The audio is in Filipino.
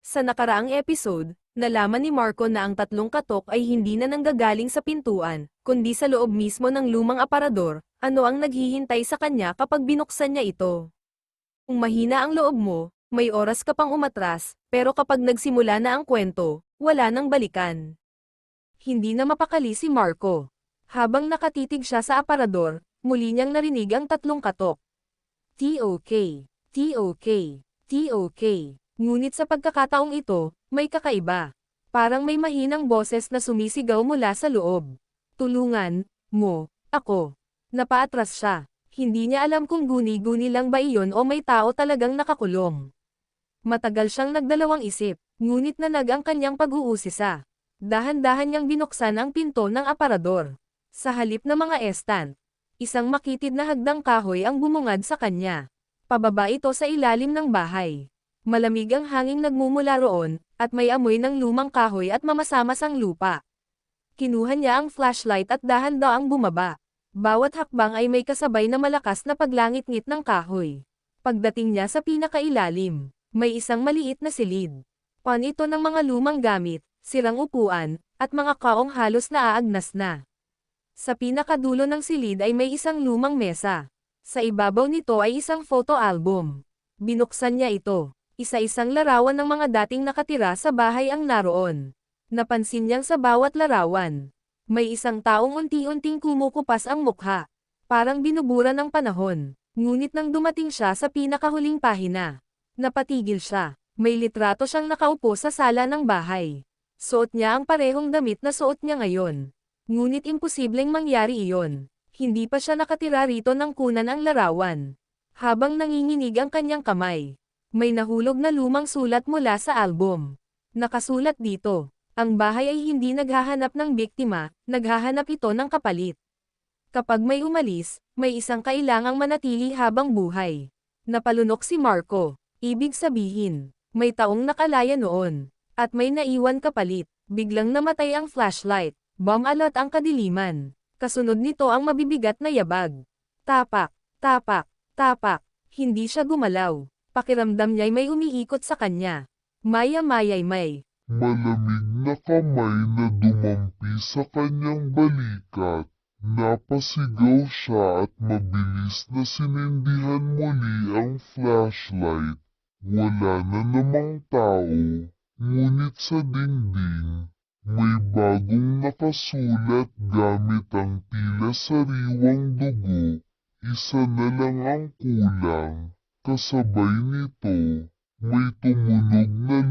Sa nakaraang episode, nalaman ni Marco na ang tatlong katok ay hindi na nanggagaling sa pintuan, kundi sa loob mismo ng lumang aparador. Ano ang naghihintay sa kanya kapag binuksan niya ito? Kung mahina ang loob mo, may oras ka pang umatras, pero kapag nagsimula na ang kwento, wala nang balikan. Hindi na mapakali si Marco. Habang nakatitig siya sa aparador, muli niyang narinig ang tatlong katok. TOK, TOK, TOK. Ngunit sa pagkakataong ito, may kakaiba. Parang may mahinang boses na sumisigaw mula sa loob. Tulungan mo ako. Napaatras siya. Hindi niya alam kung guni-guni lang ba iyon o may tao talagang nakakulong. Matagal siyang nagdalawang isip, ngunit nanag ang kanyang pag-uusisa. Dahan-dahan niyang binuksan ang pinto ng aparador. Sa halip na mga estant, isang makitid na hagdang kahoy ang bumungad sa kanya. Pababa ito sa ilalim ng bahay. Malamig ang hanging nagmumula roon, at may amoy ng lumang kahoy at mamasamasang lupa. Kinuha niya ang flashlight at dahan-daang bumaba. Bawat hakbang ay may kasabay na malakas na paglangit-ngit ng kahoy. Pagdating niya sa pinakailalim, may isang maliit na silid. Pan ito ng mga lumang gamit, sirang upuan, at mga kaong halos naaagnas na. Sa pinakadulo ng silid ay may isang lumang mesa. Sa ibabaw nito ay isang photo album. Binuksan niya ito. Isa-isang larawan ng mga dating nakatira sa bahay ang naroon. Napansin niyang sa bawat larawan, may isang taong unti-unting kumukupas ang mukha. Parang binubura ng panahon. Ngunit nang dumating siya sa pinakahuling pahina, napatigil siya. May litrato siyang nakaupo sa sala ng bahay. Suot niya ang parehong damit na suot niya ngayon. Ngunit imposibleng mangyari iyon. Hindi pa siya nakatira rito nang kunan ang larawan. Habang nanginginig ang kanyang kamay, may nahulog na lumang sulat mula sa album. Nakasulat dito, ang bahay ay hindi naghahanap ng biktima, naghahanap ito ng kapalit. Kapag may umalis, may isang kailangang manatili habang buhay. Napalunok si Marco. Ibig sabihin, may taong nakalaya noon, at may naiwan kapalit. Biglang namatay ang flashlight. Bumalot ang kadiliman. Kasunod nito ang mabibigat na yabag. Tapak, tapak, tapak. Hindi siya gumalaw. Pakiramdam niya'y may umiikot sa kanya. Maya-maya'y may Malamig na kamay na dumampi sa kanyang balikat. Napasigaw siya at mabilis na sinindihan muli ang flashlight. Wala na namang tao, ngunit sa dingding, may bagong nakasulat gamit ang tila sariwang dugo. Isa na lang ang kulang. Kasabay nito, may tumunog na